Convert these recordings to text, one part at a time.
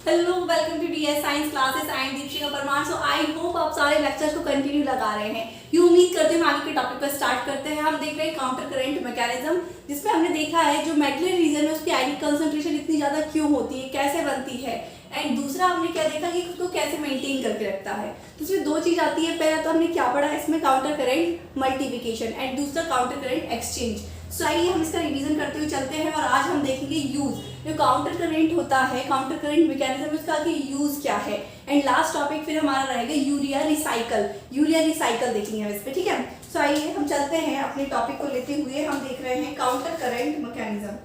Hello, welcome to DS science classes. I am Deepika Parmar. So I hope आप सारे lectures को continue लगा रहे हैं। ये उम्मीद करते हैं आगे के टॉपिक पर स्टार्ट करते हैं। हम देख रहे हैं काउंटर करंट मैकेनिज्म, जिसमें हमने देखा है जो मेटलरी रीजन है उसकी आयनिक कंसंट्रेशन इतनी ज्यादा क्यों होती है, कैसे बनती है, एंड दूसरा हमने क्या देखा कि उसको कैसे मेंटेन करके रखता है। तो इसमें दो चीज आती है। पहला तो हमने क्या पढ़ा है इसमें, काउंटर करंट मल्टीप्लिकेशन, एंड दूसरा काउंटर करंट एक्सचेंज। सो आइए हम इसका रिवीजन करते हुए चलते हैं और आज हम देखेंगे यूज, जो काउंटर करंट होता है, काउंटर करंट मैकेनिज्म, इसका कि यूज क्या है। एंड लास्ट टॉपिक फिर हमारा रहेगा यूरिया रिसाइकल। यूरिया रिसाइकल देखेंगे हम इस पे, ठीक है। सो आइए हम चलते हैं अपने टॉपिक को लेते हुए। हम देख रहे हैं counter current mechanism.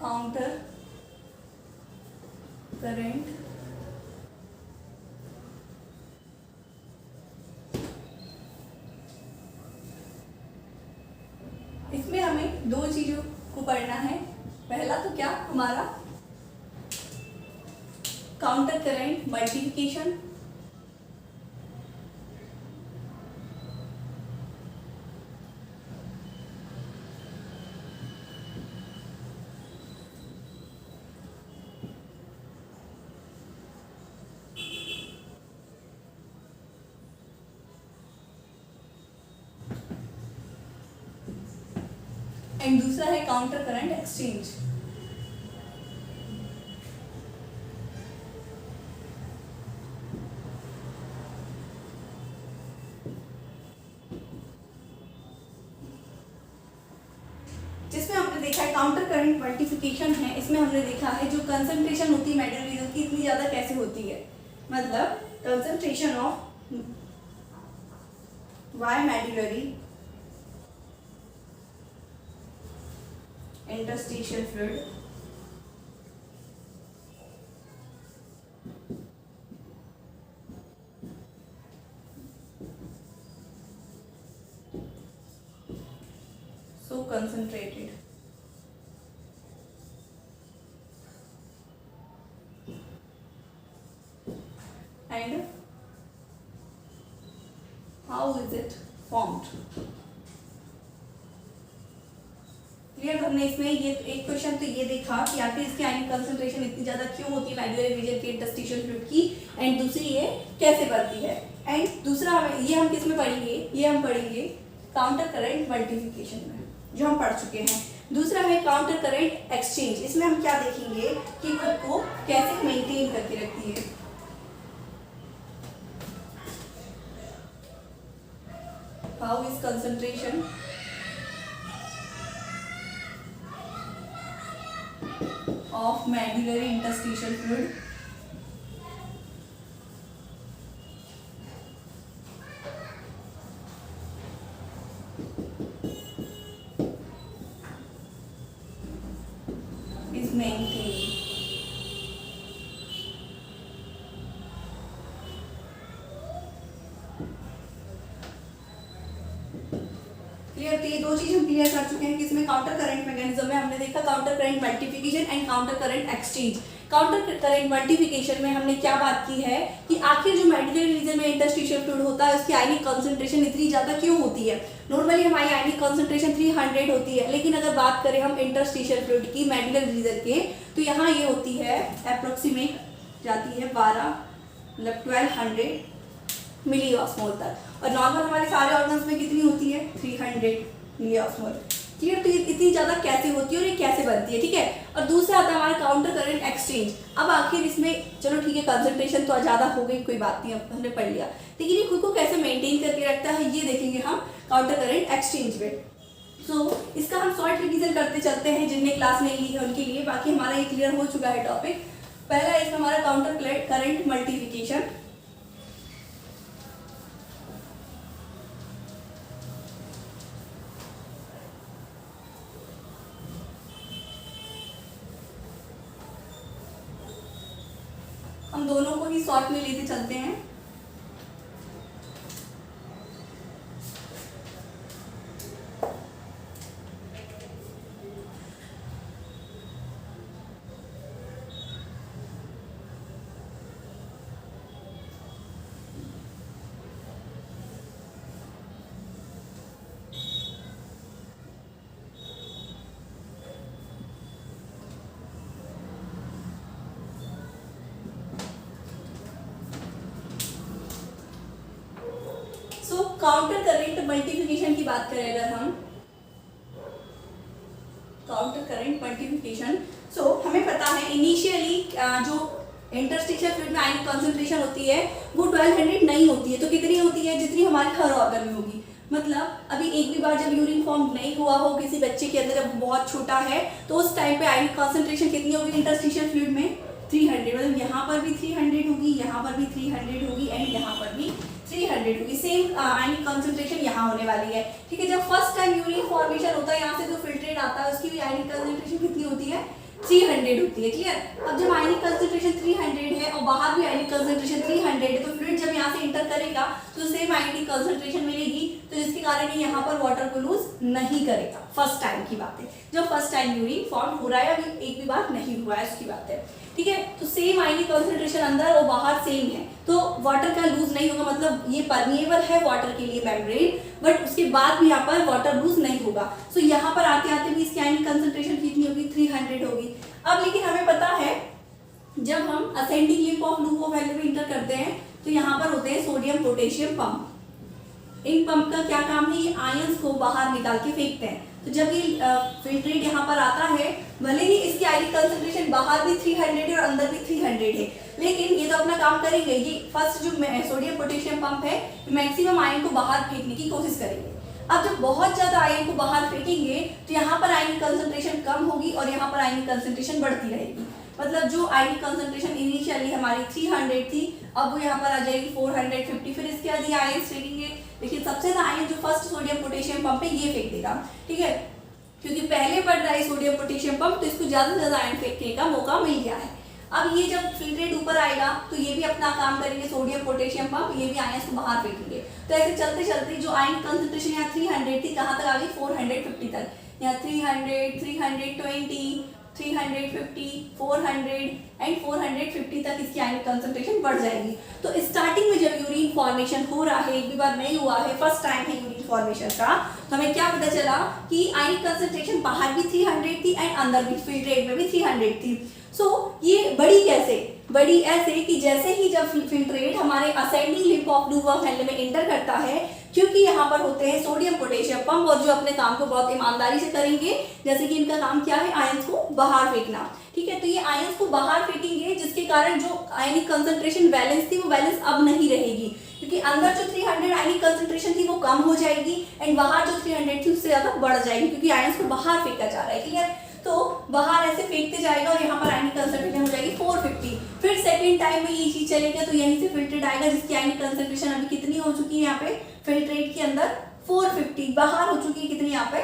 Counter current इसमें हमें दो चीजों को पढ़ना है। पहला तो क्या हमारा काउंटर करंट मल्टीप्लिकेशन, एंड दूसरा है काउंटर करंट एक्सचेंज। जिसमें हमने देखा है काउंटर करंट मल्टीप्लिकेशन है, इसमें हमने देखा है जो कंसंट्रेशन होती है मेटल रीजन की इतनी ज्यादा कैसे होती है। मतलब concentration of why medullary interstitial fluid so concentrated and how is it formed। Clear. हमने इसमें ये एक क्वेश्चन तो ये देखा कि आखिर इसकी आयनिक कंसंट्रेशन इतनी ज्यादा क्यों होती है मेडुलरी रीजन के इंटरस्टिशियल फ्लूइड की, एंड दूसरी ये कैसे बनती है। एंड दूसरा हमें ये हम किस में पढ़ेंगे, ये हम पढ़ेंगे काउंटर करंट मल्टीप्लिकेशन में, जो हम पढ़ चुके हैं। दूसरा है काउंटर करंट एक्सचेंज। इसमें हम क्या देखेंगे कि खुद को कैसे मेंटेन करके रखती है। How is concentration of medullary interstitial fluid is maintained। Clear. तो ये दो चीज हम क्लियर कर चुके हैं कि इसमें काउंटर करंट मैकेनिज्म में हमने देखा counter current multiplication and counter current exchange. Counter current multiplication में हमने क्या बात की है कि आखिर जो मेडुलरी रीजन में इंटरस्टिशियल फ्लूइड होता है उसकी आयनिक कंसंट्रेशन इतनी ज्यादा क्यों होती है। नॉर्मली हमारी आयनिक कंसंट्रेशन 300 होती है, लेकिन अगर बात करें हम इंटरस्टिशियल फ्लूइड की मेडुलरी रीजन के, तो यहाँ ये होती है अप्रोक्सीमेट जाती है 1200 मिली ऑस्मोल तक, और नॉर्मल हमारे सारे ऑर्गन्स में कितनी होती है 300 मिली ऑस्मोल। क्लियर। तो इतनी ज्यादा कैसे होती है और ये कैसे बनती है, ठीक है। और दूसरा आता है हमारा काउंटर करंट एक्सचेंज। अब आखिर इसमें चलो ठीक है, कंसंट्रेशन तो ज्यादा हो गई, कोई बात नहीं, अब हमने पढ़ लिया, लेकिन ये खुद को कैसे मेंटेन करके रखता है ये देखेंगे हम काउंटर करंट एक्सचेंज में। सो इसका हम शॉर्ट रिवीजन करते चलते हैं, जिनने क्लास नहीं ली है उनके लिए। बाकी हमारा ये क्लियर हो चुका है टॉपिक। पहला इसमें हमारा काउंटर करंट मल्टीप्लिकेशन। हम दोनों को ही शॉर्ट में लेते चलते हैं। काउंटर करंट मल्टीप्लिकेशन की बात करें अगर हम, काउंटर करंट मल्टीप्लिकेशन, सो हमें पता है इनिशियली जो इंटरस्टिशियल फ्लूइड में आयनिक कंसंट्रेशन होती है वो 1200 नहीं होती है, तो कितनी होती है, जितनी हमारे हर ऑर्गन में होगी। मतलब अभी एक भी बार जब यूरिन फॉर्म नहीं हुआ हो किसी बच्चे के अंदर, जब बहुत छोटा है, तो उस टाइम पे आयनिक कंसंट्रेशन कितनी होगी इंटरस्टिशियल फ्लूइड में, 300। मतलब यहाँ पर भी 300 होगी, यहाँ पर भी 300 होगी एंड यहाँ पर भी 300 होगी। सेम आयनिक कंसंट्रेशन यहाँ होने वाली है। ठीक है, जब फर्स्ट टाइम यूरिन फॉर्मेशन होता है, यहाँ से जो फिल्ट्रेट आता है उसकी भी आयनिक कंसंट्रेशन कितनी होती है, 300 होती है। क्लियर। अब जब आयनिक कंसंट्रेशन 300 है और बाहर भी आयनिक कंसंट्रेशन 300 है, तो फ्लूइड जब यहाँ से इंटर करेगा तो सेम आयनिक कंसंट्रेशन मिलेगी, तो जिसके कारण ये यहाँ पर वाटर को लूज नहीं करेगा। फर्स्ट टाइम की बात है, जब फर्स्ट टाइम यूरिन फॉर्म हो रहा है, अभी एक भी बार नहीं हुआ है उसकी बात है। ठीक है, तो सेम आयनिक कंसंट्रेशन अंदर और बाहर सेम है, तो वाटर का लूज नहीं होगा। मतलब ये परमिएबल है वाटर के लिए मेम्ब्रेन, बट उसके बाद भी यहाँ पर वाटर लूज नहीं होगा। सो यहाँ पर आते आते भी इसकी आयनिक कंसंट्रेशन कितनी होगी, 300 होगी। अब लेकिन हमें पता है जब हम ascending limb of loop of element inter करते हैं तो यहाँ पर होते हैं सोडियम पोटेशियम पंप। इन पंप का क्या काम है, ये आयंस को बाहर निकाल के फेंकते हैं। तो जब ये फिल्ट्रेट यहाँ पर आता है, भले ही इसकी आयनिक कंसंट्रेशन बाहर भी 300 है और अंदर भी 300 है, लेकिन ये तो अपना काम करेंगे। ये फर्स्ट जो सोडियम पोटेशियम पंप है, मैक्सिमम आयन को बाहर फेंकने की कोशिश करेंगे। अब जब बहुत ज्यादा आयन को बाहर फेंकेंगे तो यहाँ पर आयनिक कंसंट्रेशन कम होगी और यहाँ पर आयनिक कंसंट्रेशन बढ़ती रहेगी। मतलब जो आयनिक कंसंट्रेशन इनिशियली हमारी 300 थी, अब वो यहाँ पर आ जाएगी 450। फिर इसके बाद ये आयन फेंकेंगे, लेकिन सबसे ज्यादा आयन जो फर्स्ट सोडियम पोटेशियम पंप है ये फेंक देगा। ठीक है, क्योंकि पहले बढ़ रहा है सोडियम पोटेशियम पंप, तो इसको ज्यादा से ज्यादा आयन फेंकने का मौका मिल गया है। अब ये जब फिल्ट्रेट ऊपर आएगा तो ये भी अपना काम करेंगे, सोडियम पोटेशियम पंप, ये भी आयन को बाहर फेंकेंगे। तो ऐसे चलते चलते जो आयन कंसंट्रेशन यहाँ 300 थी, कहाँ तक आ गई, 450 तक। यहाँ 300, 320, 350, 400 एंड 450 तक इसकी आयनिक कंसंट्रेशन बढ़ जाएगी। तो स्टार्टिंग में जब यूरिन फॉर्मेशन हो रहा है, एक भी बार नहीं हुआ है, फर्स्ट टाइम है यूरिन फॉर्मेशन का, तो हमें क्या पता चला कि आयनिक कंसंट्रेशन बाहर भी 300 थी एंड अंदर भी फिल्ट्रेट में भी 300 थी। सो ये बढ़ी कैसे, बढ़ी ऐसे कि जैसे ही जब फिल्ट्रेट हमारे असेंडिंग लिंब ऑफ लूप में इंटर करता है, क्योंकि यहाँ पर होते हैं सोडियम पोटेशियम पंप और जो अपने काम को बहुत ईमानदारी से करेंगे, जैसे कि इनका काम क्या है, आयंस को बाहर फेंकना। ठीक है, तो ये आयंस को बाहर फेंकेंगे, जिसके कारण जो आयनिक कंसंट्रेशन बैलेंस थी वो बैलेंस अब नहीं रहेगी, क्योंकि अंदर जो 300 आयनिक कंसंट्रेशन थी वो कम हो जाएगी एंड बाहर जो 300 थी उससे ज्यादा बढ़ जाएगी, क्योंकि आयंस को बाहर फेंका जा रहा है। क्लियर। तो बाहर ऐसे फेंकते जाएगा और यहाँ पर आयनिक कंसंट्रेशन हो जाएगी 450। फिर सेकंड टाइम में ये चीज चलेगा तो यहीं से फिल्ट्रेट आएगा, जिसकी आयनिक कंसंट्रेशन अभी कितनी हो चुकी है, यहाँ पे फिल्ट्रेट के अंदर 450, बाहर हो चुकी है कितनी, यहाँ पे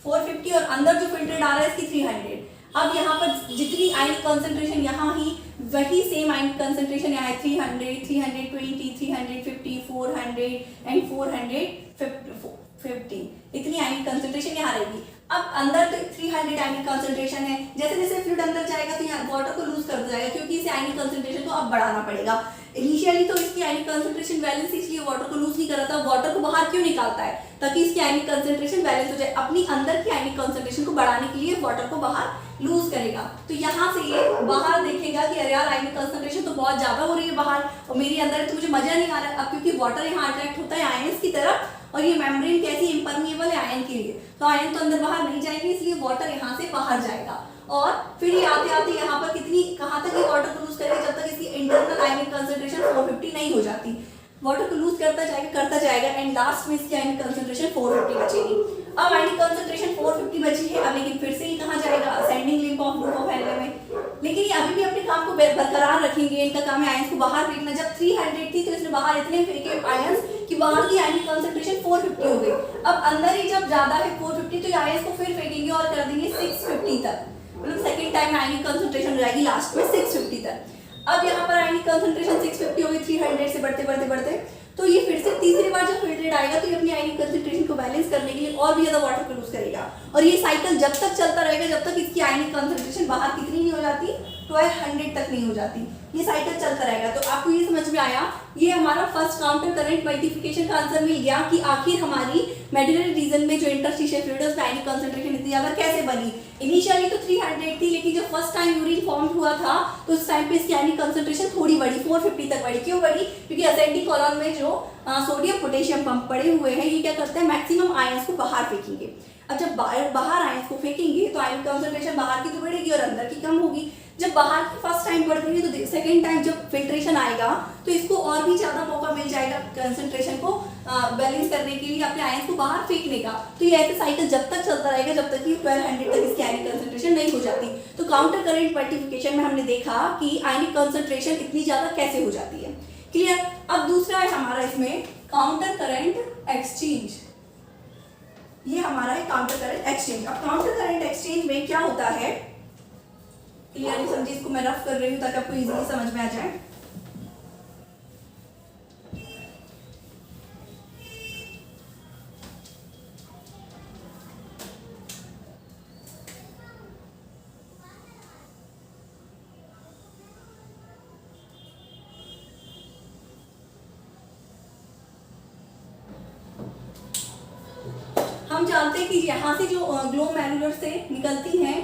450, और अंदर जो फिल्ट्रेट आ रहा है इसकी 300। अब यहाँ पर जितनी आयनिक कंसंट्रेशन यहाँ ही वही सेम आयनिक कंसंट्रेशन यहाँ है 300, 320, 350, 400 एंड 450, इतनी आयनिक कंसंट्रेशन यहाँ रहेगी। अब अंदर तो 300 आयनिक कंसंट्रेशन है, जैसे जैसे फ्लूइड अंदर जाएगा तो यहाँ वाटर को लूज करता जाएगा, क्योंकि इसे आयनिक कंसंट्रेशन को अब बढ़ाना पड़ेगा। इनिशियली तो इसकी आयनिक कंसंट्रेशन बैलेंस, इसलिए वाटर को लूज नहीं कर रहा था। वाटर को बाहर क्यों निकालता है, ताकि इसकी आयनिक कंसंट्रेशन बैलेंस हो जाए। अपनी अंदर की आयनिक कंसंट्रेशन को बढ़ाने के लिए वाटर को बाहर लूज करेगा। तो यहाँ से ये बाहर देखेगा कि अरे यार आयनिक कंसंट्रेशन तो बहुत ज्यादा हो रही है बाहर और मेरे अंदर है, तो मुझे मजा नहीं आ रहा। अब क्योंकि वाटर यहाँ अट्रैक्ट होता है आयंस की तरफ, और ये मेम्ब्रेन कैसी इम्परमिएबल है आयन के लिए, तो आयन तो अंदर बाहर नहीं जाएंगे, इसलिए वाटर यहाँ से बाहर जाएगा। और फिर ये आते आते यहाँ पर कितनी, कहाँ तक ये वाटर को लूज करेगा, जब तक इसकी इंटरनल आयनिक कंसंट्रेशन 450 नहीं हो जाती। वाटर को लूज करता जाएगा एंड लास्ट में इसकी आयनिक कंसंट्रेशन 450 बचेगी। अब आयनिक कंसंट्रेशन 450 बची है, अब लेकिन फिर से ये कहाँ जाएगा, ascending limb of loop of element में। लेकिन ये अभी भी अपने काम को बरकरार रखेंगे, इनका काम है आयंस को बाहर फेंकना। जब 300 थी तो इसने बाहर इतने फेंके आयंस कि बाहर की आयनिक कंसंट्रेशन 450 हो गई। अब अंदर ही जब ज्यादा है 450, तो आयंस को फिर फेंकेंगे और कर देंगे 650 तक। मतलब सेकंड टाइम आयनिक कंसंट्रेशन हो जाएगी लास्ट में 650 तक। अब यहाँ पर आयनिक कंसंट्रेशन 650 हो गई 300 से बढ़ते, तो ये फिर से तीसरी बार जब फिल्ट्रेट आएगा तो ये अपनी आयनिक कंसंट्रेशन को बैलेंस करने के लिए और भी ज्यादा वाटर को लूज करेगा। और ये साइकिल जब तक चलता रहेगा जब तक इसकी आयनिक कंसंट्रेशन बाहर कितनी नहीं हो जाती, 1200 तक नहीं हो जाती, ये साइकिल चलता रहेगा। तो आपको ये समझ में आया, ये हमारा फर्स्ट काउंटर करंट मल्टीप्लिकेशन का आंसर मिल गया कि आखिर हमारी मेडुलरी रीजन में जो इंटरस्टिशियल फ्लूइड है उसमें आयनिक कंसंट्रेशन इतनी ज्यादा कैसे बनी। इनिशियली तो 300 थी, लेकिन जब फर्स्ट टाइम यूरिन फॉर्म हुआ था तो उस टाइम पे इसकी आयनिक कंसंट्रेशन थोड़ी बढ़ी, 450 तक बढ़ी। क्यों बढ़ी? क्योंकि असेंडिंग कॉलम में जो सोडियम पोटेशियम पंप पड़े हुए हैं ये क्या करते हैं, मैक्सिमम आयंस को बाहर फेंकेंगे। अब जब बाहर आयंस को फेंकेंगे तो आयनिक कंसंट्रेशन बाहर की तो बढ़ेगी और अंदर की कम होगी। जब बाहर की फर्स्ट टाइम बढ़ रही है तो सेकेंड टाइम जब फिल्ट्रेशन आएगा तो इसको और भी ज्यादा मौका मिल जाएगा कंसंट्रेशन को बैलेंस करने के लिए, अपने आयंस को बाहर फेंकने का। तो ये ऐसे साइकिल जब तक चलता रहेगा जब तक कि 1200 तक इसकी आयनिक कंसंट्रेशन नहीं हो जाती। तो काउंटर करंट मल्टीप्लिकेशन में हमने देखा कि आयनिक कंसंट्रेशन इतनी ज्यादा कैसे हो जाती है। क्लियर? अब दूसरा है हमारा इसमें काउंटर करंट एक्सचेंज। ये हमारा है काउंटर करंट एक्सचेंज। अब काउंटर करंट एक्सचेंज में क्या होता है, क्लियरली समझिए, इसको मैं रफ कर रही हूं ताकि आपको इजीली समझ में आ जाए। हम जानते हैं कि यहाँ से जो ग्लोमेरुलर से निकलती हैं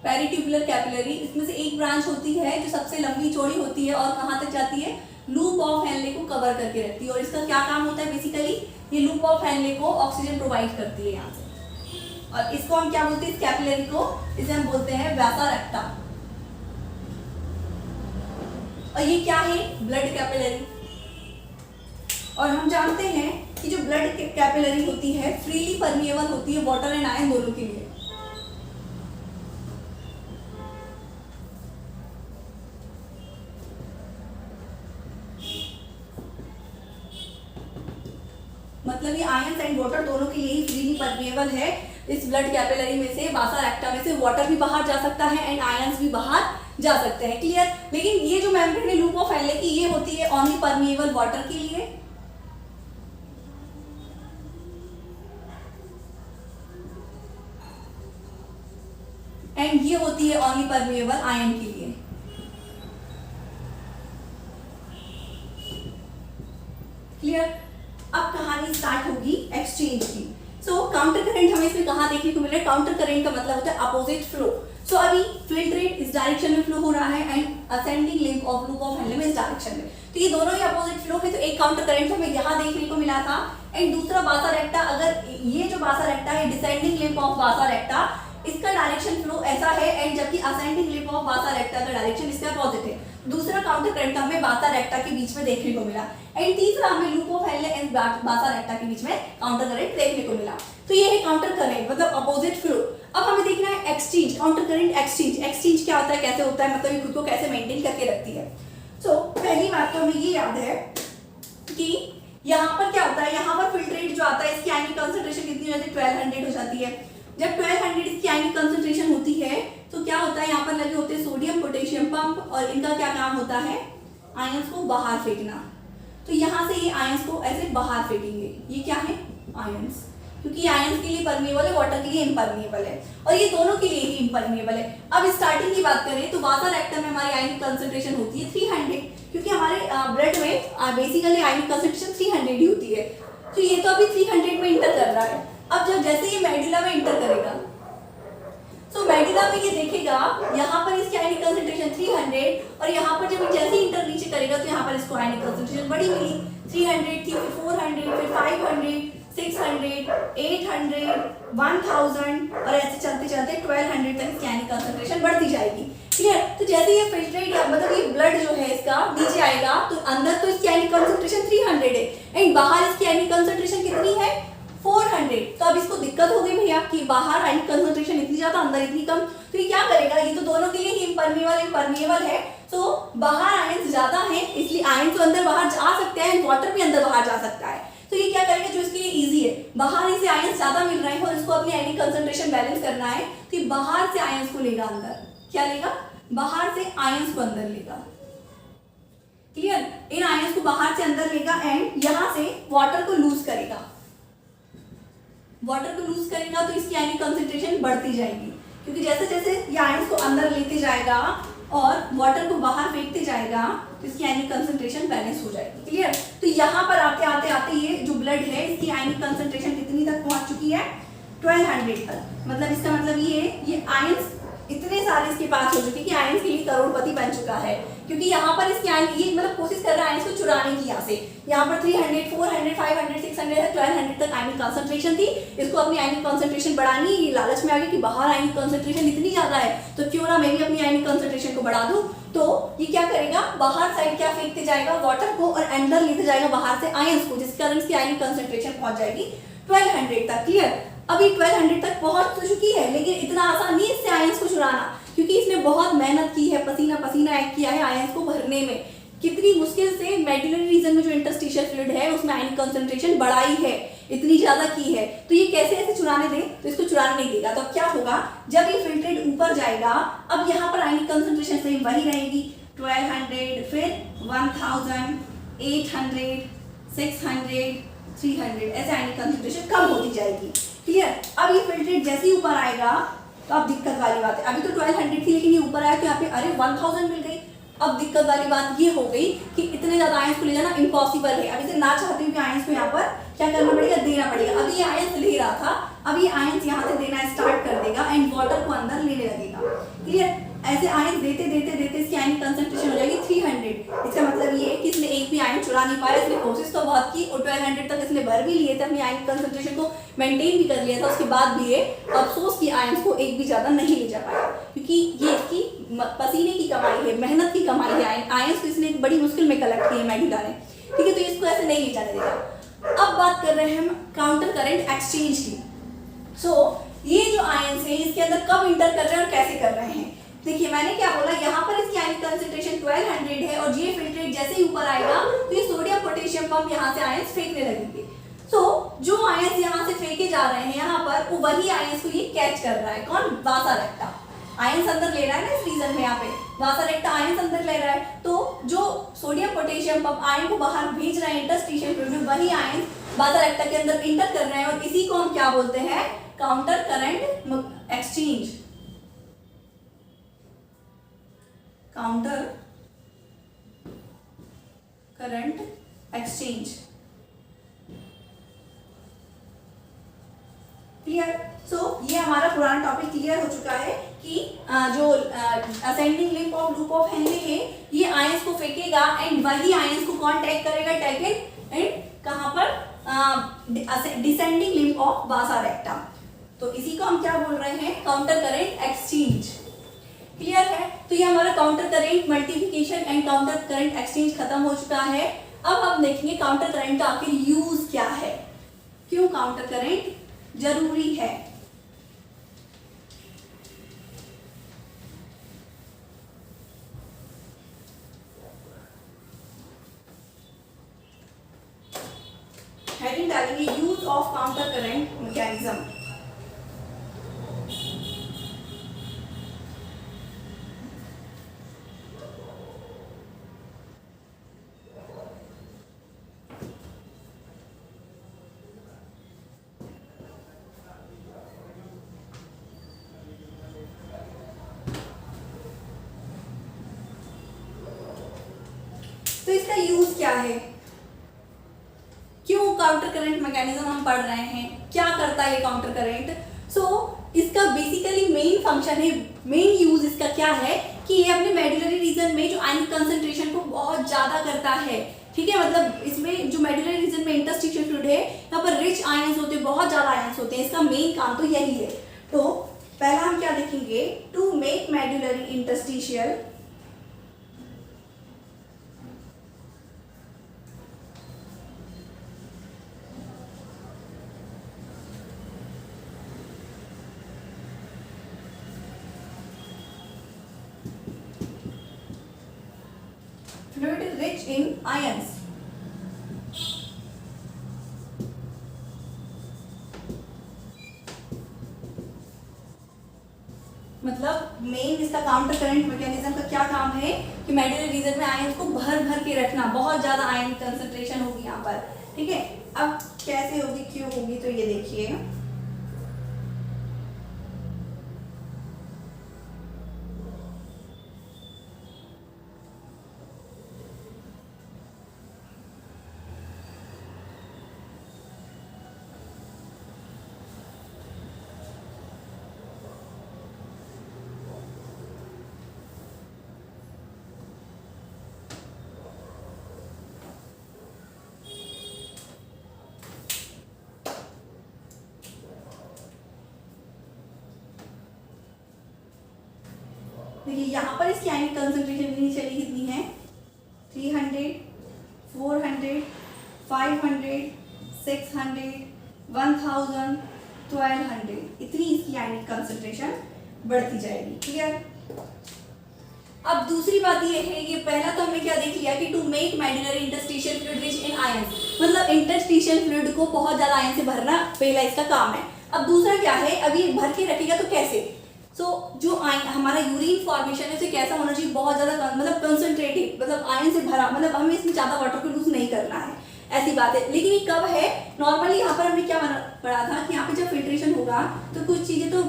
पेरिट्यूबुलर कैपिलरी, इसमें से एक ब्रांच होती है जो सबसे लंबी चौड़ी होती है और कहाँ तक जाती है, लूप ऑफ हेनले को कवर करके रखती है। और इसका क्या काम होता है, बेसिकली ये लूप ऑफ हेनले को ऑक्सीजन प्रोवाइड करती है यहाँ से। और इसको हम क्या बोलते हैं, इस कैपिलरी को, इसे हम बोलते हैं वैसा रेक्टा। और ये क्या है, ब्लड कैपिलरी। और हम जानते हैं कि जो ब्लड कैपिलरी होती है फ्रीली परमिएबल होती है वाटर एंड आयन दोनों के लिए। मतलब ये आयंस एंड वाटर दोनों के लिए ही फ्रीली परमिएबल है। इस ब्लड कैपिलरी में से, वासा रेक्टा में से वाटर भी बाहर जा सकता है एंड आयंस भी बाहर जा सकते हैं। क्लियर? लेकिन ये जो मेम्ब्रेन है लूप ऑफ हेनले की, ये होती है ओनली परमिएबल वाटर के लिए एंड ये होती है ओनली परमिएबल आयन के लिए। क्लियर? अब कहानी स्टार्ट होगी एक्सचेंज की। सो काउंटर करंट हमें इसमें कहाँ देखने को मिल रहा है, काउंटर करंट का मतलब होता है अपोजिट फ्लो। सो अभी फिल्ट्रेट इस डायरेक्शन में फ्लो हो रहा है and ascending link of loop of Henle में इस डायरेक्शन में, तो ये दोनों ही अपोजिट फ्लो है। तो एक काउंटर करंट हमें यहाँ देखने को मिला था एंड दूसरा वासा रेक्टा, अगर ये जो वासा रेक्टा है डिसेंडिंग लिंक ऑफ वासा रेक्टा, इसका डायरेक्शन फ्लो ऐसा है एंड जबकि असेंडिंग लिंक ऑफ वासा रेक्टा का डायरेक्शन इसका अपोजिट है। दूसरा काउंटर करंट हमें वासा रेक्टा के बीच में देखने को मिला एंड तीसरा हमें लूप ऑफ हेनले एंड वासा रेक्टा के बीच में काउंटर करंट देखने को मिला। तो ये है काउंटर करंट, मतलब अपोजिट फ्लो। अब हमें देखना है exchange, counter current exchange. Exchange क्या होता है, कैसे होता है, मतलब ये खुद को कैसे मेंटेन करके रखती है। सो पहली बात तो हमें ये याद है कि यहाँ पर क्या होता है, यहाँ पर फिल्ट्रेट जो आता है इसकी आयनिक कंसंट्रेशन कितनी हो जाती है, 1200 हो जाती है। जब 1200 इसकी आयनिक कंसंट्रेशन होती है तो क्या होता है, यहाँ पर लगे होते हैं सोडियम पोटेशियम पंप और इनका क्या काम होता है, आयंस को बाहर फेंकना। तो यहाँ से ये आयंस को ऐसे बाहर फेंकेंगे। ये क्या है, आयंस, क्योंकि आयंस के लिए परमिएबल है, वाटर के लिए इम्परमिएबल है और ये दोनों के लिए ही इम्परमिएबल है। अब स्टार्टिंग की बात करें तो वासा रेक्टा में हमारी आयनिक कंसंट्रेशन होती है 300, क्योंकि हमारे ब्लड में बेसिकली आयनिक कंसंट्रेशन 300 ही होती है। तो ये तो अभी 300 में इंटर कर रहा है। अब जब जैसे ये मेडुला में इंटर करेगा तो मेडुला में ये देखेगा यहाँ पर इसकी आयनिक कंसंट्रेशन 300 और यहाँ पर जब जैसे ही इंटर नीचे करेगा तो यहाँ पर इसको आयनिक कंसंट्रेशन बड़ी मिली, 300 थी, फिर 400, फिर 500, 600, 800, 1000 और ऐसे चलते चलते 1200 तक इसकी आयनिक कंसंट्रेशन बढ़ती जाएगी। क्लियर? तो जैसे ये फिल्ट्रेट मतलब ये ब्लड जो है इसका नीचे आएगा तो अंदर तो इसकी आयनिक कंसंट्रेशन 300 है एंड बाहर इसकी आयनिक कंसंट्रेशन कितनी है, 400। तो अब इसको दिक्कत हो गई भैया कि बाहर आयनिक कंसंट्रेशन इतनी ज्यादा अंदर इतनी कम, तो ये क्या करेगा, ये तो दोनों के लिए ही इम्परमिएबल है। तो बाहर आयंस ज्यादा है इसलिए आयंस तो अंदर बाहर जा सकते हैं, वाटर भी अंदर बाहर जा सकता है। तो ये क्या करेगा, जो इसके लिए इजी है, बाहर इसे आयंस ज्यादा मिल रहे हैं और इसको अपनी आयनिक कंसंट्रेशन बैलेंस करना है, तो ये बाहर से आयंस को लेगा अंदर। क्या लेगा, बाहर से आयंस को अंदर लेगा। क्लियर? इन आयंस को बाहर से अंदर लेगा एंड यहाँ से वाटर को लूज करेगा। वाटर को लूज करेगा तो इसकी आयनिक कंसंट्रेशन बढ़ती जाएगी, क्योंकि जैसे जैसे ये आयंस को अंदर लेते जाएगा और वाटर को बाहर फेंकते जाएगा तो इसकी आयनिक कंसंट्रेशन बैलेंस हो जाएगी। क्लियर? तो यहाँ पर आते आते आते ये जो ब्लड है इसकी आयनिक कंसंट्रेशन कितनी तक पहुंच चुकी है? 1200 तक। मतलब इसका मतलब ये आयंस इतने सारे इसके पास हो चुके कि आयंस के लिए करोड़पति बन चुका है, क्योंकि यहाँ पर इसकी आयन ये मतलब कोशिश कर रहा है आयंस को चुराने की। यहाँ से यहाँ पर 300, 400, 500, 600, 1200 तक आयनिक कंसंट्रेशन थी। इसको अपनी आयनिक कंसंट्रेशन बढ़ानी, ये लालच में आ गया कि बाहर आयनिक कंसंट्रेशन इतनी ज्यादा है तो क्यों ना मैं भी अपनी आयनिक कंसंट्रेशन को बढ़ा दूं। तो ये क्या करेगा, बाहर साइड क्या फेंकते जाएगा, वाटर को, और अंदर लेते जाएगा बाहर से आयंस को, जिसके कारण इसकी आयनिक कंसंट्रेशन पहुंच जाएगी 1200 तक। क्लियर? अभी 1200 तक पहुंच तो चुकी है, लेकिन इतना आसान नहीं इससे आयंस को चुराना, क्योंकि इसने बहुत मेहनत की है, पसीना पसीना एक किया है आयंस को भरने में। कितनी मुश्किल से मेडुलरी रीजन में जो इंटरस्टिशियल फ्लूइड है उसमें आयनिक कंसंट्रेशन बढ़ाई है, इतनी ज्यादा की है। तो ये कैसे ऐसे चुराने दे? तो इसको चुराने नहीं देगा। तो क्या होगा, जब ये फिल्ट्रेट ऊपर जाएगा, अब यहाँ पर आयनिक कंसंट्रेशन सेम वही रहेगी 1200, फिर 1000, 800, 600, 300, ऐसे आयनिक कंसंट्रेशन कम होती जाएगी। क्लियर? अब ये फिल्ट्रेट जैसे ही ऊपर आएगा तो अब दिक्कत वाली बात है, अभी तो 1200 थी लेकिन ये ऊपर आया तो यहाँ पे अरे 1000 मिल गई। अब दिक्कत वाली बात ये हो गई कि इतने ज्यादा आयंस को ले जाना इम्पॉसिबल है। अभी से ना चाहते हुए आयंस को यहाँ पर क्या करना पड़ेगा, देना पड़ेगा। अभी ये आयंस ले रहा था, अब ये आयंस यहाँ से देना स्टार्ट कर देगा एंड वाटर को अंदर लेने लगेगा। क्लियर? ऐसे आयंस देते देते देते इसकी आयनिक कंसंट्रेशन हो जाएगी 300। इसका मतलब ये है कि इसने एक भी आयन चुरा नहीं पाया, इसने कोशिश तो बहुत की और 1200 तक इसने भर भी लिए थे, अपनी आयनिक कंसंट्रेशन को मेंटेन भी कर लिया था। उसके बाद भी ये अफसोस की आयंस को एक भी ज्यादा नहीं ले जा पाया, क्योंकि ये इसकी पसीने की कमाई है, मेहनत की कमाई है। आयंस को इसने बड़ी मुश्किल में कलेक्ट की है मेडुला ने। ठीक है, तो इसको ऐसे नहीं ले जाने देगा। अब बात कर रहे हैं हम काउंटर करंट एक्सचेंज की। ये जो आयंस है इसके अंदर कब इंटर कर रहे हैं और कैसे कर रहे हैं? देखिए मैंने क्या बोला, यहाँ पर इसकी आयनिक कंसंट्रेशन 1200 है और ये फिल्ट्रेट जैसे ही ऊपर आएगा तो ये सोडियम पोटेशियम पंप यहाँ से आयंस फेंकने लगेंगे। जो आयंस यहाँ से फेंके जा रहे हैं यहाँ पर, वो वही आयंस को ये कैच कर रहा है। कौन? वासारेक्टा आयंस अंदर ले रहा है ना इस रीजन में, यहाँ पे वासारेक्टा आयंस अंदर ले रहा है। तो जो सोडियम पोटेशियम पंप आयन को बाहर भेज रहे हैं इंटरस्टिशियल फ्लूइड में, वही आयंस वासारेक्टा के अंदर इंटर कर रहे हैं और इसी को हम क्या बोलते हैं? Counter current exchange. Counter current exchange. Clear? ये हमारा पुराना टॉपिक क्लियर हो चुका है कि जो ascending limb of loop of Henry है, ये आयंस को फेंकेगा एंड वही आयंस को कौन टैग करेगा? टैग एंड कहां पर? Descending limb of vasa recta. तो इसी को हम क्या बोल रहे हैं? Counter current exchange. क्लियर है? तो ये हमारा counter current multiplication and counter current exchange खत्म हो चुका है। अब हम देखेंगे काउंटर करंट का आखिर यूज क्या है, क्यों काउंटर करंट जरूरी है। हेडिंग डालेंगे use of counter current mechanism. तो इसका यूज क्या है, क्यों काउंटर करंट मैकेनिज्म हम पढ़ रहे हैं, क्या करता है ये काउंटर करंट? इसका बेसिकली मेन फंक्शन है, मेन यूज इसका क्या है कि ये अपने मेडुलरी रीजन में जो आयनिक कंसंट्रेशन को बहुत ज्यादा करता है। ठीक है, मतलब इसमें जो मेडुलरी रीजन में इंटरस्टिशियल फ्लूइड है, यहाँ पर रिच आयंस होते हैं, बहुत ज्यादा आयंस होते हैं। इसका मेन काम तो यही है। तो पहला हम क्या देखेंगे? To make medullary interstitial fluid rich in ions। मतलब मेन इसका काउंटर करंट मैकेनिज्म का क्या काम है कि मेडुलरी रीजन में आयंस को भर भर के रखना, बहुत ज्यादा आयन कंसंट्रेशन होगी यहाँ पर। ठीक है, अब कैसे होगी, क्यों होगी, तो ये देखिए देखिए यहाँ पर इसकी आयनिक कंसंट्रेशन इनिशियली कितनी है, 300, 400, 500, 600, 1000, 1200, इतनी इसकी आयनिक कंसंट्रेशन बढ़ती जाएगी। क्लियर। अब दूसरी बात ये है, ये पहला तो हमने क्या देख लिया कि to make medullary interstitial fluid rich in ion, मतलब इंटरस्टिशियल फ्लूइड को बहुत ज्यादा आयन से भरना पहला इसका काम है। अब दूसरा क्या है, अभी भर के रखेगा तो कैसे, जो हमारा यूरिन फॉर्मेशन है उसे कैसा होना चाहिए, बहुत ज्यादा मतलब कंसंट्रेटेड, मतलब आयन से भरा, मतलब हमें इसमें ज्यादा वाटर को लूज नहीं करना है, ऐसी बात है। लेकिन ये कब है, नॉर्मली यहाँ पर हमने क्या पढ़ा था कि यहाँ पे जब फिल्ट्रेशन होगा तो कुछ चीजें तो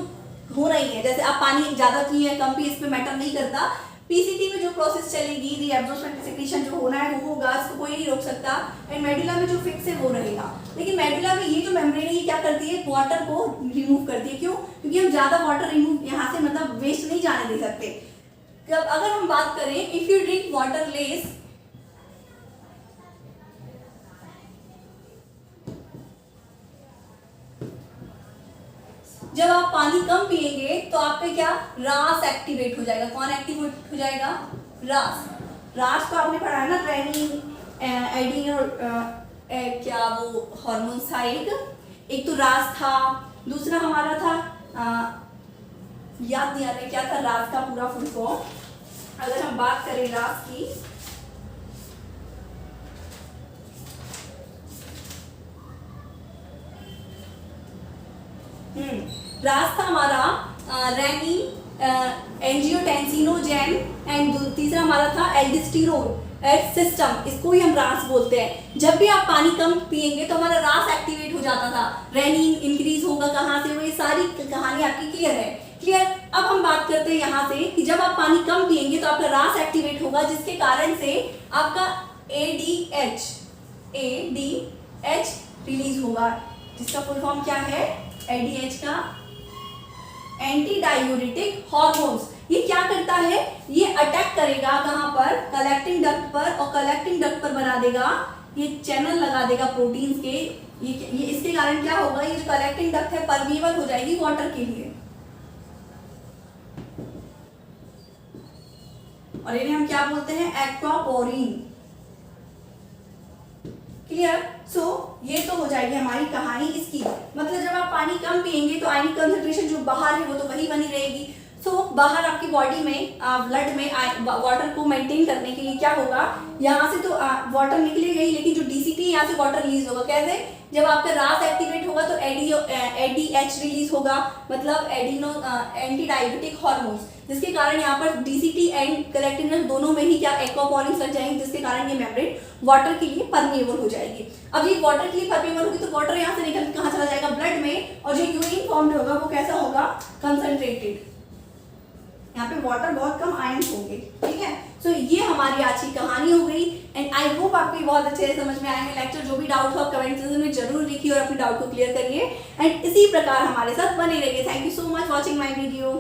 हो रही है, जैसे आप पानी ज्यादा पिए कम पिए इस पे मैटर नहीं करता। पीसीटी में जो प्रोसेस चलेगी, रीएब्जॉर्प्शन सेक्रेशन जो होना है वो होगा, इसको कोई नहीं रोक सकता। एंड मेडुला में जो फिक्स है वो रहेगा। लेकिन मेडुला में ये जो मेम्ब्रेन है ये क्या करती है, वाटर को रिमूव करती है। क्यों? क्योंकि हम ज्यादा वाटर रिमूव यहाँ से मतलब वेस्ट नहीं जाने दे सकते। अगर हम बात करें, if you drink water less, जब आप पानी कम पिएंगे तो आप पे क्या, रास एक्टिवेट हो जाएगा। कौन एक्टिवेट हो जाएगा, रास। रास तो आपने पढ़ा है ना, रेनिन, एडिन और क्या वो हार्मोन्स था, एक तो रास था, दूसरा हमारा था याद नहीं आ रहा क्या था रास का पूरा फुल फॉर्म। अगर हम बात करें रास की, रास था हमारा रेनिन, एंजियोटेंसिनोजेन एंड तीसरा हमारा था एल्डिस्टेरोन एट सिस्टम, इसको ही हम रास बोलते हैं। जब भी आप पानी कम पिएंगे तो हमारा रास एक्टिवेट हो जाता था, रेनिन इंक्रीज होगा कहाँ से, वो ये सारी कहानी आपकी क्लियर है। क्लियर। अब हम बात करते हैं यहाँ से कि जब आप पानी कम पिएंगे तो आपका रास एक्टिवेट होगा, जिसके कारण से आपका ADH रिलीज होगा, जिसका फुल फॉर्म क्या है, ADH का एंटी डायूरेटिक हॉर्मोन्स। ये क्या करता है, ये अटैक करेगा कहाँ पर, कलेक्टिंग डक्ट पर, और कलेक्टिंग डक्ट पर बना देगा, ये चैनल लगा देगा प्रोटीन्स के। ये इसके कारण क्या होगा, ये जो कलेक्टिंग डक्ट है परमिएबल हो जाएगी वाटर के लिए, और इन्हें हम क्या बोलते हैं, एक्वापोरिन। क्लियर। सो ये तो हो जाएगी हमारी कहानी इसकी, मतलब जब आप पानी कम पिएंगे तो आयनिक कंसंट्रेशन जो बाहर है वो तो वही बनी रहेगी। सो बाहर आपकी बॉडी में ब्लड में वाटर को मेंटेन करने के लिए क्या होगा, यहाँ से तो वाटर निकलेगा ही, लेकिन जो डीसीटी है यहाँ से वाटर रिलीज होगा। कैसे, जब आपका रास एक्टिवेट होगा तो एडीएच रिलीज होगा, मतलब एंटी डायबिटिक हॉर्मोन्स, जिसके कारण यहाँ पर डीसीटी एंड कलेक्टिव दोनों में ही क्या एक्वापोरिन लग जाएंगे, जिसके कारण ये मेम्ब्रेन वाटर के लिए परमिएबल हो जाएगी। अब ये वाटर के लिए परमिएबल होगी तो वाटर यहाँ से निकल के कहाँ चला जाएगा, ब्लड में, और जो यूरिन फॉर्म होगा वो कैसा होगा, कंसंट्रेटेड। यहाँ पे वाटर बहुत कम आयन होंगे। ठीक है। सो ये हमारी आज की कहानी हो गई, एंड आई होप आपको बहुत अच्छे से समझ में आएंगे लेक्चर। जो भी डाउट हो आप कमेंट सेक्शन में जरूर लिखिए और अपने डाउट को क्लियर करिए, एंड इसी प्रकार हमारे साथ बने रहिए। Thank you so much watching my video.